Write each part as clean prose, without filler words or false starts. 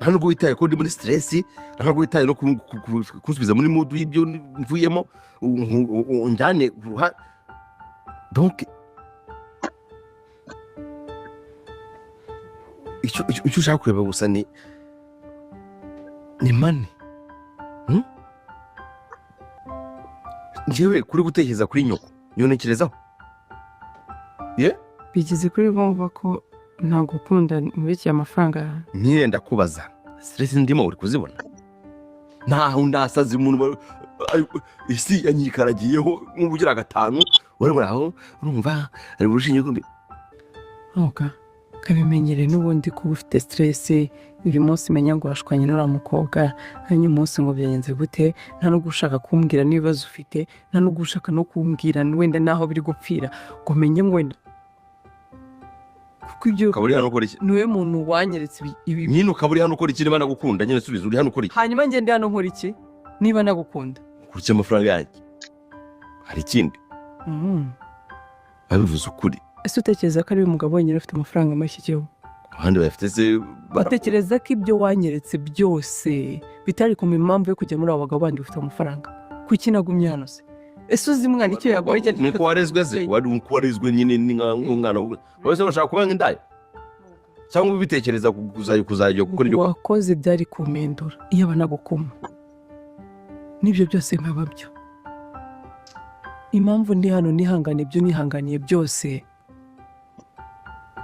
hano ngo witaye ko ndi muri stress ntabwo witaye no kunsubiza muri mood y'ibyo mvuyemo njyane donc icyo ushaka kureba gusa ni mani njyewe kuri gutekereza kuri nyoko nyonekerezaho bigeze kuri bumva ko ntabwo ukunda mubiki amafaranga ntiyenda kubaza stress ndimo uri kuzibona ntaho ndasaze umuntu isi yanyikaragiyeho nk'ubugira gatanu wari aho urumva ari burushinye gumbi kabimenyere n'ubundi kuba ufite stress buri munsi menya ngo washwanye n'uriya mukobwa hanyuma umunsi ngo byagenze gute nta no gushaka kumbwira n'ibibazo ufite nta no gushaka no kumbwira wenda naho biri gupfira ngo menye ngo wenda kuko ibyo kaburi hano ukora iki niwe muntu wanyeretse ibi nyine ukaburi hano ukora iki niba nagukunda nyine subiza uri hano ukora iki hanyuma ngende hano nkora iki niba nagukunda kurya amafaranga yanjye hari ikindi babivuze ukuri ese utekereza ko ari umugabo wenyine ufite amafaranga make igihugu abandi bafite se batekereza ko ibyo wanyeretse byose bitari ku impamvu yo kujya muri abo bagabo bandi bafite amafaranga kuki nagumye hano se ese uzi mwana icyo yagoye nuko warezwe se warezwe nyine nk'umwana wese bashaka kuba nk'indaya cyangwa ubitekereza kuzajya gukora ibyo wakoze byari kumpindura iyo banagukuma n'ibyo byose nkaba byo impamvu ndi hano nihangane ibyo nihanganiye byose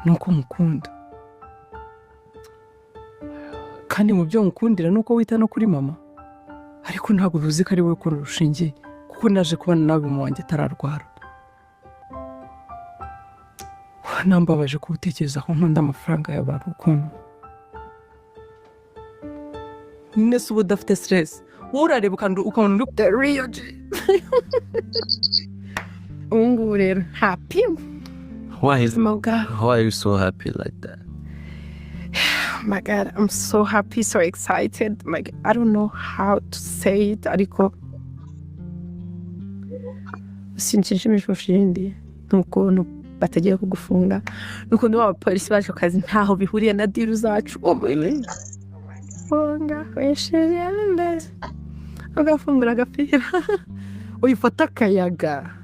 nuko mukunda kandi mu byo mukundira nuko wita no kuri mama ariko ntabwo uzi ko ari wowe ukora urushinge kuko naje kubana nawe mu wanjye atararwara nambabaje kubutekereza ko nkunda amafaranga y'abantu ukuntu nese uba udafite stress wowe urareba ukabona uri the real G ubu ngubu rero happy. Why are you so happy like that? Oh my God, I'm so happy, so excited. Like, I don't know how to say it. Ariko sinshimishwa shindi nuko batagiye kugufunga nuko ndo abapolisi baje kazi ntaho bihuriye na deal zacu. Oh my God. Funga weshirende. Agafungura agapira. Uyifata kayaga.